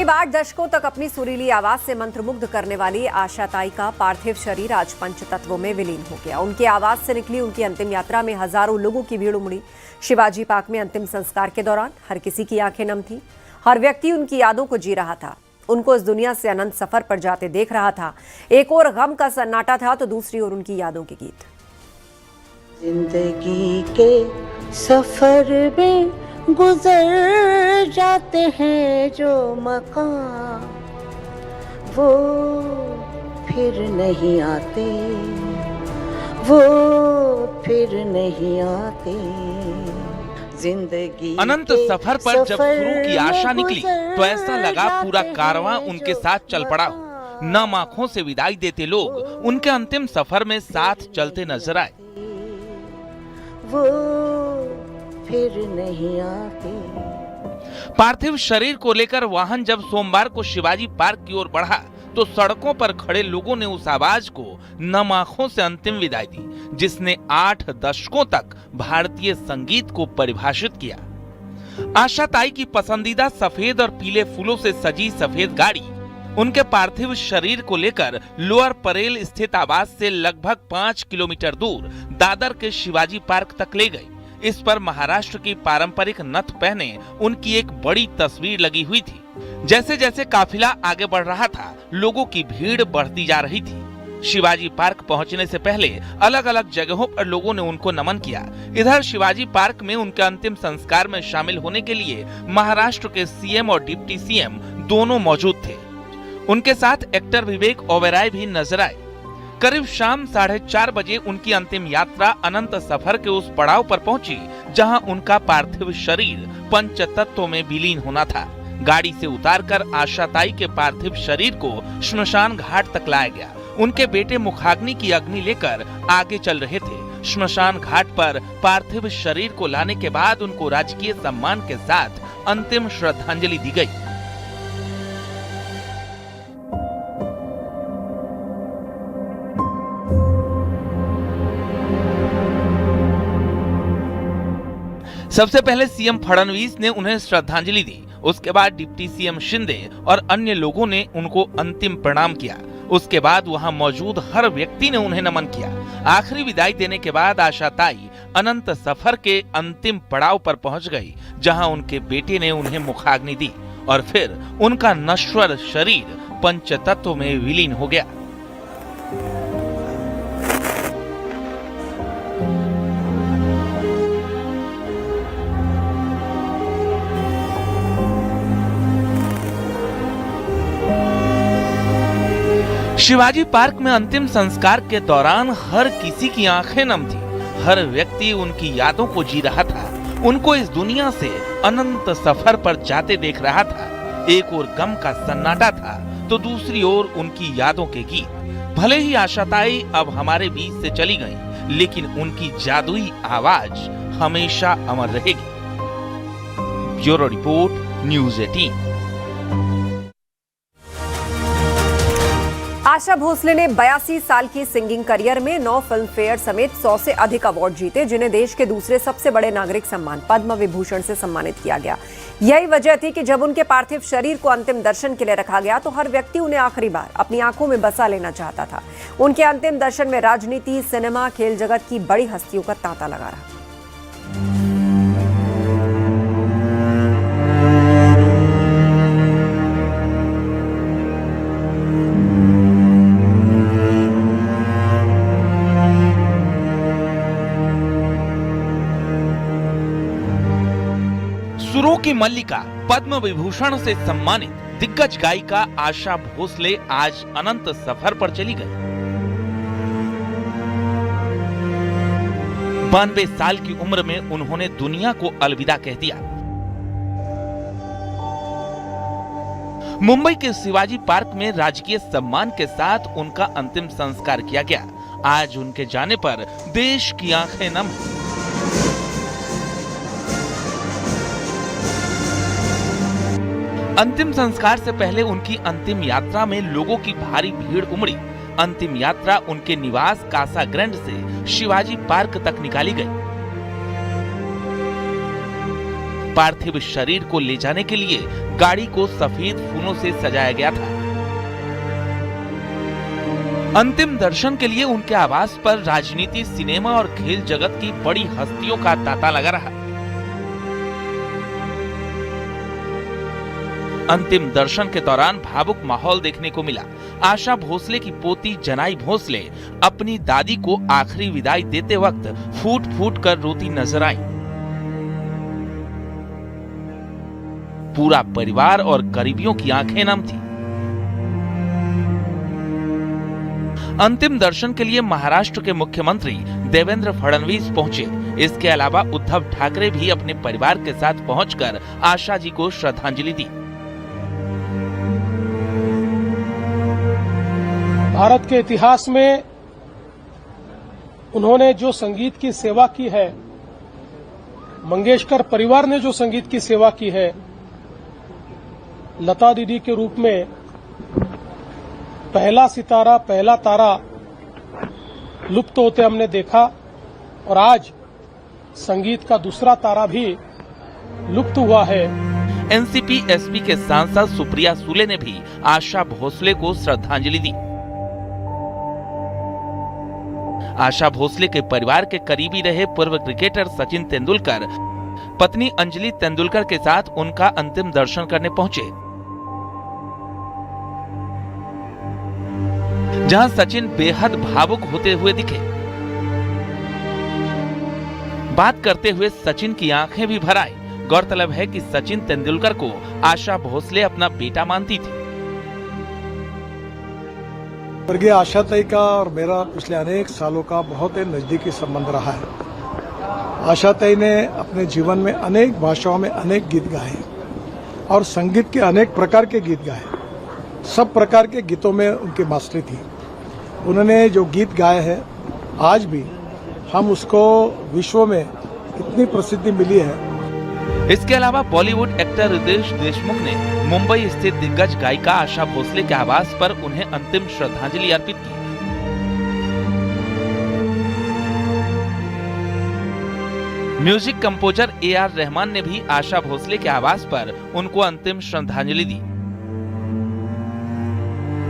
करीब 8 दशकों तक अपनी सुरीली आवाज से मंत्रमुग्ध करने वाली आशा ताई का पार्थिव शरीर आज पंचतत्वों में विलीन हो गया। उनकी आवाज से निकली उनकी अंतिम यात्रा में हजारों लोगों की भीड़ उमड़ी। शिवाजी पार्क में अंतिम संस्कार के दौरान हर किसी की आंखें नम थी। हर व्यक्ति उनकी यादों को जी रहा था, उनको इस दुनिया से अनंत सफर पर जाते देख रहा था। एक और गम का सन्नाटा था तो दूसरी ओर उनकी यादों के गीत। जिंदगी के सफर में गुजर जाते हैं जो मकाम, वो फिर नहीं आते, वो फिर नहीं आते। जिंदगी अनंत सफर पर जब शुरू की आशा निकली तो ऐसा लगा पूरा कारवां उनके साथ चल पड़ा। नम आंखों से विदाई देते लोग उनके अंतिम सफर में साथ चलते नजर आए। वो फिर नहीं आते। पार्थिव शरीर को लेकर वाहन जब सोमवार को शिवाजी पार्क की ओर बढ़ा तो सड़कों पर खड़े लोगों ने उस आवाज को नम आंखों से अंतिम विदाई दी, जिसने 8 दशकों तक भारतीय संगीत को परिभाषित किया। आशा ताई की पसंदीदा सफेद और पीले फूलों से सजी सफेद गाड़ी उनके पार्थिव शरीर को लेकर लोअर परेल स्थित आवास से लगभग 5 किलोमीटर दूर दादर के शिवाजी पार्क तक ले गई। इस पर महाराष्ट्र की पारंपरिक नथ पहने उनकी एक बड़ी तस्वीर लगी हुई थी। जैसे जैसे काफिला आगे बढ़ रहा था, लोगों की भीड़ बढ़ती जा रही थी। शिवाजी पार्क पहुंचने से पहले अलग अलग जगहों पर लोगों ने उनको नमन किया। इधर शिवाजी पार्क में उनके अंतिम संस्कार में शामिल होने के लिए महाराष्ट्र के सीएम और डिप्टी सीएम दोनों मौजूद थे। उनके साथ एक्टर विवेक ओबेरॉय भी नजर आए। करीब शाम 4:30 बजे उनकी अंतिम यात्रा अनंत सफर के उस पड़ाव पर पहुंची जहां उनका पार्थिव शरीर पंचतत्वों में विलीन होना था। गाड़ी से उतारकर आशा ताई के पार्थिव शरीर को श्मशान घाट तक लाया गया। उनके बेटे मुखाग्नि की अग्नि लेकर आगे चल रहे थे। श्मशान घाट पर पार्थिव शरीर को लाने के बाद उनको राजकीय सम्मान के साथ अंतिम श्रद्धांजलि दी गई। सबसे पहले सीएम फडणवीस ने उन्हें श्रद्धांजलि दी। उसके बाद डिप्टी सीएम शिंदे और अन्य लोगों ने उनको अंतिम प्रणाम किया। उसके बाद वहां मौजूद हर व्यक्ति ने उन्हें नमन किया। आखिरी विदाई देने के बाद आशा ताई अनंत सफर के अंतिम पड़ाव पर पहुंच गई, जहां उनके बेटे ने उन्हें मुखाग्नि दी और फिर उनका नश्वर शरीर पंचतत्व में विलीन हो गया। शिवाजी पार्क में अंतिम संस्कार के दौरान हर किसी की आंखें नम थी। हर व्यक्ति उनकी यादों को जी रहा था, उनको इस दुनिया से अनंत सफर पर जाते देख रहा था। एक ओर गम का सन्नाटा था तो दूसरी ओर उनकी यादों के गीत। भले ही आशा ताई अब हमारे बीच से चली गई, लेकिन उनकी जादुई आवाज हमेशा अमर रहेगी। Bureau report, news 18। Asha Bhosle ने 82 साल की सिंगिंग करियर में 9 फिल्म फेयर समेत 100 से अधिक अवार्ड जीते, जिन्हें देश के दूसरे सबसे बड़े नागरिक सम्मान पद्म विभूषण से सम्मानित किया गया। यही वजह थी कि जब उनके पार्थिव शरीर को अंतिम दर्शन के लिए रखा गया तो हर व्यक्ति उन्हें आखिरी बार अपनी आंखों में बसा लेना चाहता था। उनके अंतिम दर्शन में राजनीति, सिनेमा, खेल जगत की बड़ी हस्तियों का तांता लगा रहा। सुरों की मल्लिका पद्म विभूषण से सम्मानित दिग्गज गायिका आशा भोसले आज अनंत सफर पर चली गई। 92 साल की उम्र में उन्होंने दुनिया को अलविदा कह दिया। मुंबई के शिवाजी पार्क में राजकीय सम्मान के साथ उनका अंतिम संस्कार किया गया। आज उनके जाने पर देश की आंखें नम हैं। अंतिम संस्कार से पहले उनकी अंतिम यात्रा में लोगों की भारी भीड़ उमड़ी। अंतिम यात्रा उनके निवास कासा ग्रैंड से शिवाजी पार्क तक निकाली गई। पार्थिव शरीर को ले जाने के लिए गाड़ी को सफेद फूलों से सजाया गया था। अंतिम दर्शन के लिए उनके आवास पर राजनीति, सिनेमा और खेल जगत की बड़ी हस्तियों का तांता लगा रहा। अंतिम दर्शन के दौरान भावुक माहौल देखने को मिला। आशा भोसले की पोती जनाई भोसले अपनी दादी को आखिरी विदाई देते वक्त फूट फूट कर रोती नजर आई। पूरा परिवार और करीबियों की आंखें नम थी। अंतिम दर्शन के लिए महाराष्ट्र के मुख्यमंत्री देवेंद्र फडणवीस पहुंचे। इसके अलावा उद्धव ठाकरे भी अपने परिवार के साथ पहुंचकर आशा जी को श्रद्धांजलि दी। भारत के इतिहास में उन्होंने जो संगीत की सेवा की है, मंगेशकर परिवार ने जो संगीत की सेवा की है, लता दीदी के रूप में पहला सितारा, पहला तारा लुप्त होते हमने देखा और आज संगीत का दूसरा तारा भी लुप्त हुआ है। एनसीपी एसपी के सांसद सुप्रिया सुले ने भी आशा भोसले को श्रद्धांजलि दी। आशा भोसले के परिवार के करीबी रहे पूर्व क्रिकेटर सचिन तेंदुलकर पत्नी अंजलि तेंदुलकर के साथ उनका अंतिम दर्शन करने पहुंचे, जहां सचिन बेहद भावुक होते हुए दिखे। बात करते हुए सचिन की आंखें भी भर आई। गौरतलब है कि सचिन तेंदुलकर को आशा भोसले अपना बेटा मानती थी। स्वर्गीय आशा ताई का और मेरा पिछले अनेक सालों का बहुत ही नजदीकी संबंध रहा है। आशा ताई ने अपने जीवन में अनेक भाषाओं में अनेक गीत गाए और संगीत के अनेक प्रकार के गीत गाए। सब प्रकार के गीतों में उनकी मास्टरी थी। उन्होंने जो गीत गाए हैं, आज भी हम उसको विश्व में इतनी प्रसिद्धि मिली है। इसके अलावा बॉलीवुड एक्टर रितेश देशमुख ने मुंबई स्थित दिग्गज गायिका आशा भोसले के आवास पर उन्हें अंतिम श्रद्धांजलि अर्पित की। म्यूजिक कंपोजर AR रहमान ने भी आशा भोसले के आवास पर उनको अंतिम श्रद्धांजलि दी।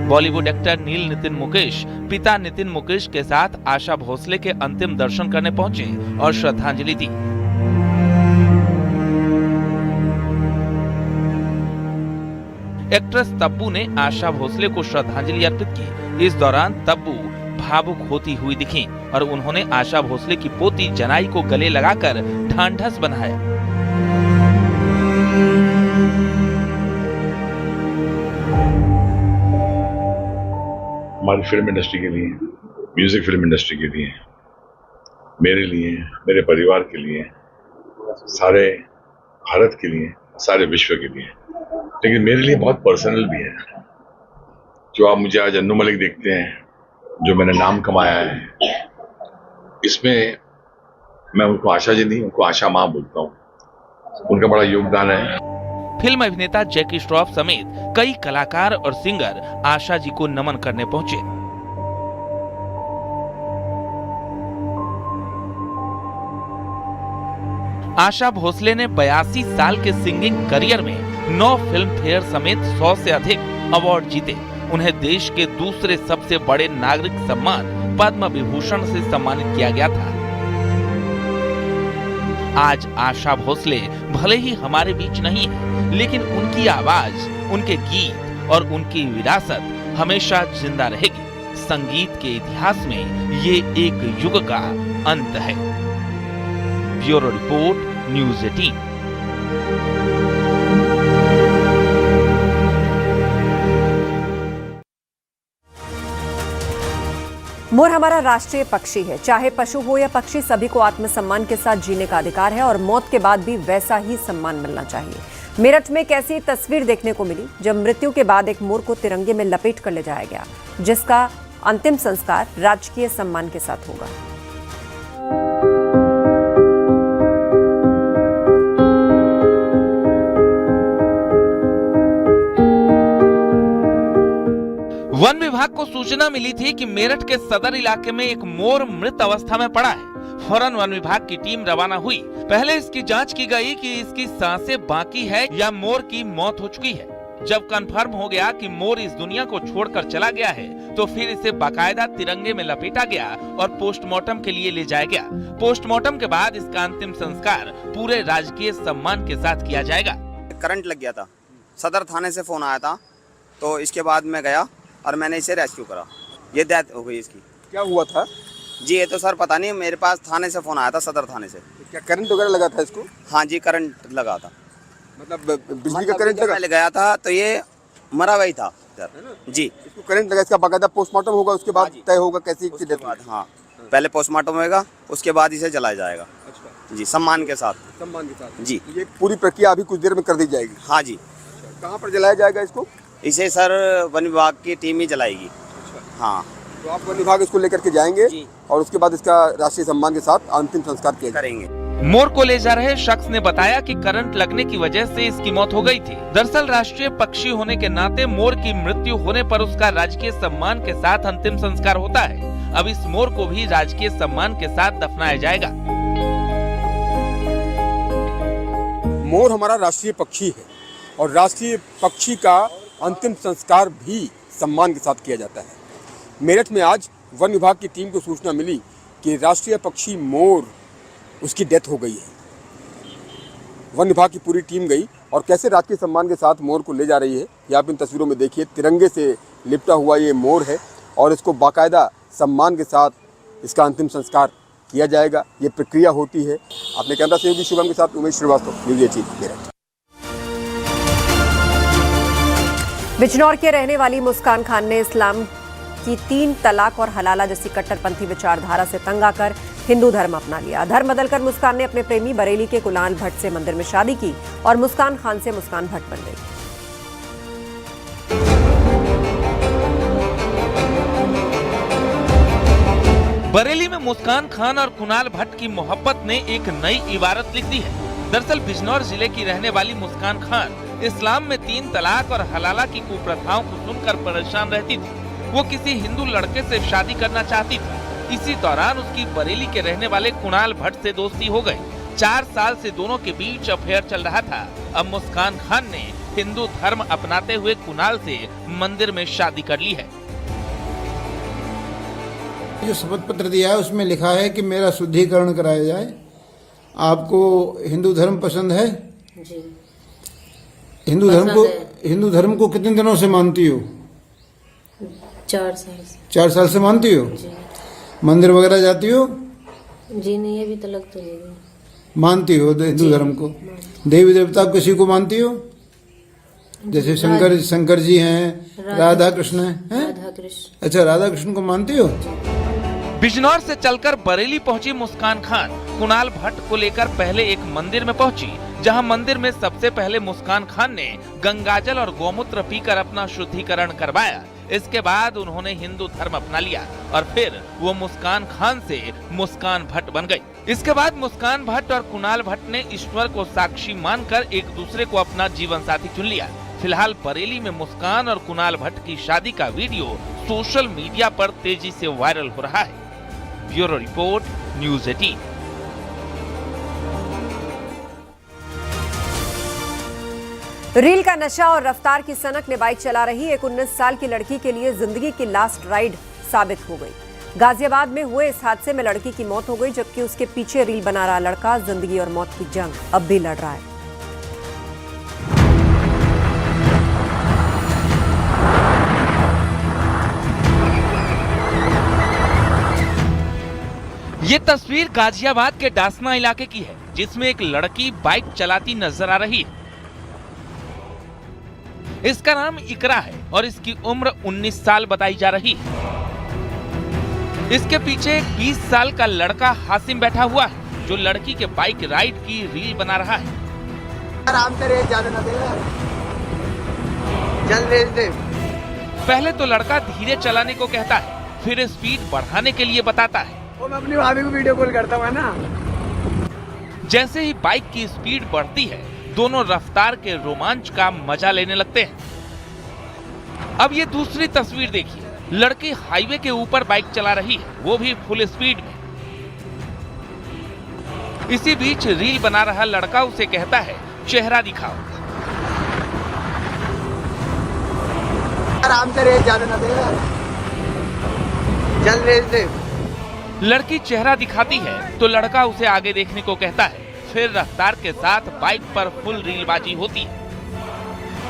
बॉलीवुड एक्टर नील नितिन मुकेश पिता नितिन मुकेश के साथ आशा भोसले के अंतिम दर्शन करने पहुंचे और श्रद्धांजलि दी। एक्ट्रेस तब्बू ने आशा भोसले को श्रद्धांजलि अर्पित की। इस दौरान तब्बू भावुक होती हुई दिखीं और उन्होंने आशा भोसले की पोती जनाई को गले लगाकर ढांढस बंधाया। हमारी फिल्म इंडस्ट्री के लिए, म्यूजिक फिल्म इंडस्ट्री के लिए, मेरे लिए, मेरे परिवार के लिए, सारे भारत के लिए, सारे विश्व के लिए, लेकिन मेरे लिए बहुत पर्सनल भी है। जो आप मुझे आज अन्नू मलिक देखते हैं, जो मैंने नाम कमाया है, इसमें मैं उनको आशा जी नहीं, उनको आशा माँ बोलता हूँ। उनका बड़ा योगदान है। फिल्म अभिनेता जैकी श्रॉफ समेत कई कलाकार और सिंगर आशा जी को नमन करने पहुंचे। आशा भोसले ने 82 साल के सिंगिंग करियर में 9 फिल्म फेयर समेत 100 से अधिक अवार्ड जीते। उन्हें देश के दूसरे सबसे बड़े नागरिक सम्मान पद्म विभूषण से सम्मानित किया गया था। आज आशा भोसले भले ही हमारे बीच नहीं है, लेकिन उनकी आवाज, उनके गीत और उनकी विरासत हमेशा जिंदा रहेगी। संगीत के इतिहास में ये एक युग का अंत है। Bureau report, news 18। मोर हमारा राष्ट्रीय पक्षी है। चाहे पशु हो या पक्षी, सभी को आत्मसम्मान के साथ जीने का अधिकार है और मौत के बाद भी वैसा ही सम्मान मिलना चाहिए। मेरठ में एक ऐसी तस्वीर देखने को मिली जब मृत्यु के बाद एक मोर को तिरंगे में लपेट कर ले जाया गया, जिसका अंतिम संस्कार राजकीय सम्मान के साथ होगा। वन विभाग को सूचना मिली थी कि मेरठ के सदर इलाके में एक मोर मृत अवस्था में पड़ा है। फौरन वन विभाग की टीम रवाना हुई। पहले इसकी जांच की गई कि इसकी सांसें बाकी है या मोर की मौत हो चुकी है। जब कंफर्म हो गया कि मोर इस दुनिया को छोड़कर चला गया है, तो फिर इसे बाकायदा तिरंगे में लपेटा गया और पोस्टमार्टम के लिए ले जाया गया। पोस्टमार्टम के बाद इसका अंतिम संस्कार पूरे राजकीय सम्मान के साथ किया जाएगा। करंट लग गया था, सदर थाने से फोन आया था, तो इसके बाद मैं गया और मैंने इसे रेस्क्यू करा। ये डेथ हो गई इसकी। क्या हुआ था? जी ये तो सर पता नहीं, मेरे पास थाने से फोन आया था, सदर थाने से। क्या करंट वगैरह लगा था इसको? हाँ जी, करंट लगा था। मतलब बिजली का करंट लगा? गया था तो ये मरा हुआ ही था सर। जी इसको करंट लगा, इसका बाकायदा पोस्टमार्टम होगा, उसके बाद तय होगा कैसी उसके बाद, हाँ पहले पोस्टमार्टम होगा, उसके बाद इसे जलाया जाएगा। अच्छा। जी सम्मान के साथ। सम्मान के साथ जी। ये पूरी प्रक्रिया अभी कुछ देर में कर दी जाएगी? हाँ जी। कहाँ पर जलाया जाएगा इसको? इसे सर वन विभाग की टीम ही जलाएगी। हाँ, तो आप वन विभाग इसको लेकर के जाएंगे और उसके बाद इसका राष्ट्रीय सम्मान के साथ अंतिम संस्कार किया करेंगे। मोर को ले जा रहे शख्स ने बताया कि करंट लगने की वजह से इसकी मौत हो गई थी। दरअसल राष्ट्रीय पक्षी होने के नाते मोर की मृत्यु होने पर उसका राजकीय सम्मान के साथ अंतिम संस्कार होता है। अब इस मोर को भी राजकीय सम्मान के साथ दफनाया जाएगा। मोर हमारा राष्ट्रीय पक्षी है और राष्ट्रीय पक्षी का अंतिम संस्कार भी सम्मान के साथ किया जाता है। मेरठ में आज वन विभाग की टीम को सूचना मिली कि राष्ट्रीय पक्षी मोर उसकी डेथ हो गई है। वन विभाग की पूरी टीम गई और कैसे राजकीय सम्मान के साथ मोर को ले जा रही है, ये आप इन तस्वीरों में देखिए। तिरंगे से लिपटा हुआ ये मोर है और इसको बाकायदा सम्मान के साथ इसका अंतिम संस्कार किया जाएगा। ये प्रक्रिया होती है। अपने कैमरा सहयोगी शुभम के साथ उमेश श्रीवास्तव, न्यूज़ 18 मेरठ। बिजनौर के रहने वाली मुस्कान खान ने इस्लाम की 3 तलाक और हलाला जैसी कट्टरपंथी विचारधारा से तंग आकर हिंदू धर्म अपना लिया। धर्म बदलकर मुस्कान ने अपने प्रेमी बरेली के कुणाल भट्ट से मंदिर में शादी की और मुस्कान खान से मुस्कान भट्ट बन गई। बरेली में मुस्कान खान और कुणाल भट्ट की मोहब्बत ने एक नई इबारत लिख दी है। दरअसल बिजनौर जिले की रहने वाली मुस्कान खान इस्लाम में 3 तलाक और हलाला की कुप्रथाओं को सुनकर परेशान रहती थी। वो किसी हिंदू लड़के से शादी करना चाहती थी। इसी दौरान उसकी बरेली के रहने वाले कुणाल भट्ट से दोस्ती हो गई। 4 साल से दोनों के बीच अफेयर चल रहा था। अब मुस्कान खान ने हिंदू धर्म अपनाते हुए कुणाल से मंदिर में शादी कर ली है। जो शपथ पत्र दिया है उसमें लिखा है कि मेरा शुद्धिकरण कराया जाए। आपको हिंदू धर्म पसंद है? जी। हिंदू धर्म को कितने दिनों से मानती हो? 4 साल से। 4 साल से मानती हो? जी। मंदिर वगैरह जाती हो? जी नहीं, अभी तक तो नहीं गई। मानती हो हिंदू धर्म को? देवी देवता किसी को मानती हो? जैसे शंकर जी हैं, राधा कृष्ण हैं? राधा कृष्ण। अच्छा, राधा कृष्ण को मानती हो? बिजनौर से चलकर बरेली पहुंची मुस्कान खान कुणाल भट्ट को लेकर पहले एक मंदिर में पहुंची, जहां मंदिर में सबसे पहले मुस्कान खान ने गंगाजल और गौमूत्र पीकर अपना शुद्धिकरण करवाया। इसके बाद उन्होंने हिंदू धर्म अपना लिया और फिर वो मुस्कान खान से मुस्कान भट्ट बन गई। इसके बाद मुस्कान भट्ट और कुणाल भट्ट ने ईश्वर को साक्षी मानकर एक दूसरे को अपना जीवन साथी चुन लिया। फिलहाल बरेली में मुस्कान और कुणाल भट्ट की शादी का वीडियो सोशल मीडिया पर तेजी से वायरल हो रहा है। Bureau report, news 18। रील का नशा और रफ्तार की सनक ने बाइक चला रही एक 19 साल की लड़की के लिए जिंदगी की लास्ट राइड साबित हो गई। गाजियाबाद में हुए इस हादसे में लड़की की मौत हो गई, जबकि उसके पीछे रील बना रहा लड़का जिंदगी और मौत की जंग अब भी लड़ रहा है। ये तस्वीर गाजियाबाद के डासना इलाके की है, जिसमें एक लड़की बाइक चलाती नजर आ रही है। इसका नाम इकरा है और इसकी उम्र 19 साल बताई जा रही है। इसके पीछे एक 20 साल का लड़का हासिम बैठा हुआ है, जो लड़की के बाइक राइड की रील बना रहा है। आराम से रेस ज्यादा ना दे यार, जल्द रेस दे। पहले तो लड़का धीरे चलाने को कहता है, फिर स्पीड बढ़ाने के लिए बताता है। वो मैं अपनी भाभी को वीडियो कॉल करता हूँ ना। जैसे ही बाइक की स्पीड बढ़ती है, दोनों रफ्तार के रोमांच का मजा लेने लगते हैं। अब ये दूसरी तस्वीर देखिए, लड़की हाईवे के ऊपर बाइक चला रही है, वो भी फुल स्पीड में। इसी बीच रील बना रहा लड़का उसे कहता है, चेहरा दिखाओ। आराम से रेस ज्यादा ना देगा, जल्द रेस दे। लड़की चेहरा दिखाती है तो लड़का उसे आगे देखने को कहता है। फिर रफ्तार के साथ बाइक पर फुल रीलबाजी होती है,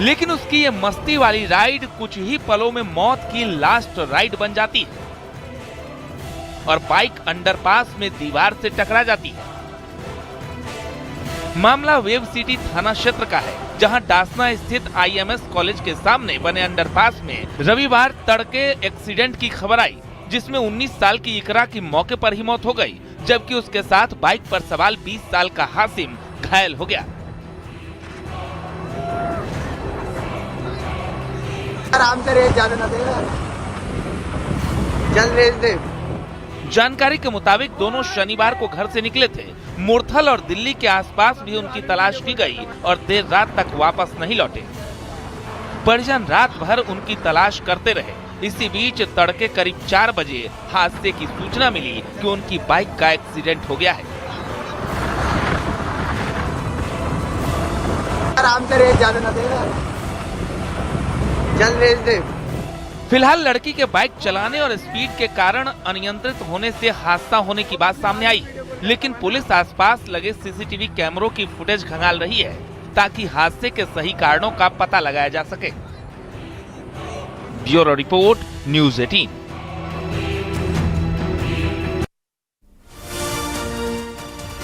लेकिन उसकी ये मस्ती वाली राइड कुछ ही पलों में मौत की लास्ट राइड बन जाती है और बाइक अंडरपास में दीवार से टकरा जाती है। मामला वेब सिटी थाना क्षेत्र का है, जहां डासना स्थित IMS कॉलेज के सामने बने अंडरपास में रविवार तड़के एक्सीडेंट की खबर आई, जिसमें 19 साल की इकरा की मौके पर ही मौत हो गई, जबकि उसके साथ बाइक पर सवार 20 साल का हासिम घायल हो गया। आराम से रेस ज्यादा ना देगा, जल्द रेस दे। जानकारी के मुताबिक दोनों शनिवार को घर से निकले थे। मुरथल और दिल्ली के आसपास भी उनकी तलाश की गई और देर रात तक वापस नहीं लौटे। परिजन रात भर उनकी तलाश करते रहे। इसी बीच तड़के करीब 4 बजे हादसे की सूचना मिली कि उनकी बाइक का एक्सीडेंट हो गया है। आराम से रेस ज्यादा ना देगा, जल्द रेस दे। फिलहाल लड़की के बाइक चलाने और स्पीड के कारण अनियंत्रित होने से हादसा होने की बात सामने आई, लेकिन पुलिस आसपास लगे CCTV कैमरों की फुटेज खंगाल रही है ताकि हादसे के सही कारणों का पता लगाया जा सके। Bureau report, news 18।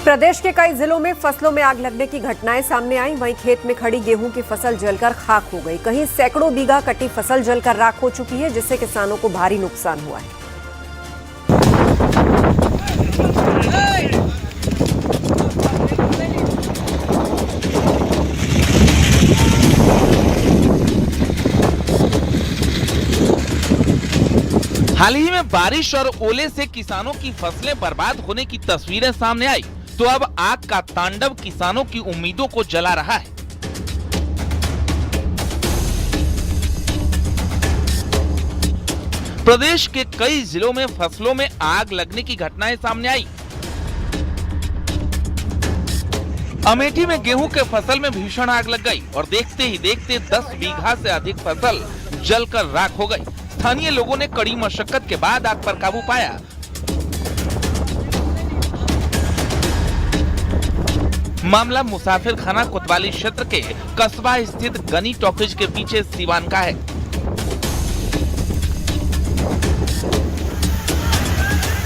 प्रदेश के कई जिलों में फसलों में आग लगने की घटनाएं सामने आई। वहीं खेत में खड़ी गेहूं की फसल जलकर खाक हो गई। कहीं सैकड़ों बीघा कटी फसल जलकर राख हो चुकी है, जिससे किसानों को भारी नुकसान हुआ है। हाल ही में बारिश और ओले से किसानों की फसलें बर्बाद होने की तस्वीरें सामने आई, तो अब आग का तांडव किसानों की उम्मीदों को जला रहा है। प्रदेश के कई जिलों में फसलों में आग लगने की घटनाएं सामने आई। अमेठी में गेहूं के फसल में भीषण आग लग गई और देखते ही देखते 10 बीघा से अधिक फसल जलकर राख हो गई। स्थानीय लोगों ने कड़ी मशक्कत के बाद आग पर काबू पाया। मामला मुसाफिर खाना कोतवाली क्षेत्र के कस्बा स्थित गनी टॉकीज के पीछे सीवान का है।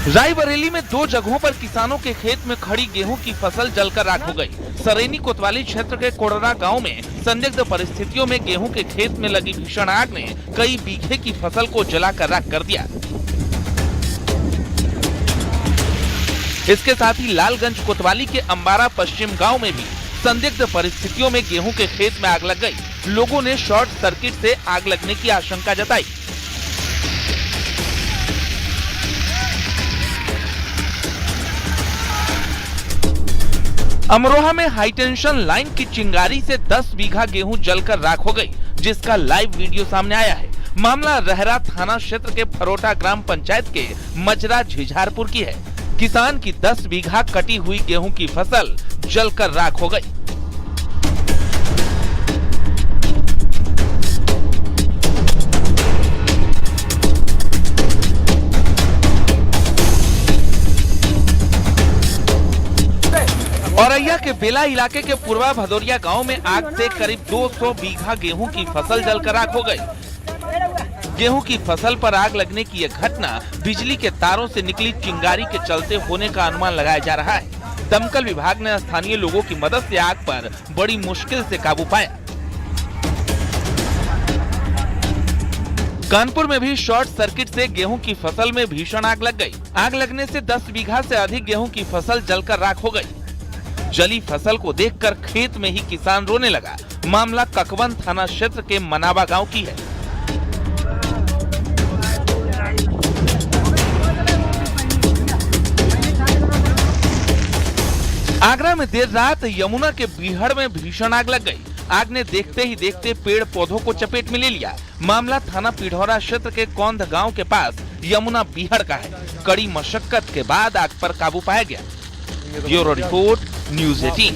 रायबरेली में 2 जगहों पर किसानों के खेत में खड़ी गेहूं की फसल जलकर राख हो गई। सरेनी कोतवाली क्षेत्र के कोडरा गांव में संदिग्ध परिस्थितियों में गेहूं के खेत में लगी भीषण आग ने कई बीघे की फसल को जलाकर राख कर दिया। इसके साथ ही लालगंज कोतवाली के अंबारा पश्चिम गांव में भी संदिग्ध परिस्थितियों में गेहूं के खेत में आग लग गई। लोगों ने शॉर्ट सर्किट से आग लगने की आशंका जताई। अमरोहा में हाईटेंशन लाइन की चिंगारी से 10 बीघा गेहूं जलकर राख हो गई, जिसका लाइव वीडियो सामने आया है। मामला रहरा थाना क्षेत्र के फरोटा ग्राम पंचायत के मजरा झिझारपुर की है। किसान की 10 बीघा कटी हुई गेहूं की फसल जलकर राख हो गई। औरैया के बेला इलाके के पूर्वा भदौरिया गांव में आग से करीब 200 बीघा गेहूं की फसल जलकर राख हो गई। गेहूं की फसल पर आग लगने की यह घटना बिजली के तारों से निकली चिंगारी के चलते होने का अनुमान लगाया जा रहा है। दमकल विभाग ने स्थानीय लोगों की मदद से आग पर बड़ी मुश्किल से काबू पाया। कानपुर में भी शॉर्ट सर्किट से गेहूं की फसल में भीषण आग लग गई। आग लगने से 10 बीघा से अधिक गेहूं की फसल जलकर राख हो गई। जली फसल को देखकर खेत में ही किसान रोने लगा। मामला ककवन थाना क्षेत्र के मनावा गांव की है। आगरा में देर रात यमुना के बीहड़ में भीषण आग लग गई। आग ने देखते ही देखते पेड़ पौधों को चपेट में ले लिया। मामला थाना पिढौरा क्षेत्र के कौंध गांव के पास यमुना बीहड़ का है। कड़ी मशक्कत के बाद आग पर काबू पाया गया। Bureau report, news 18।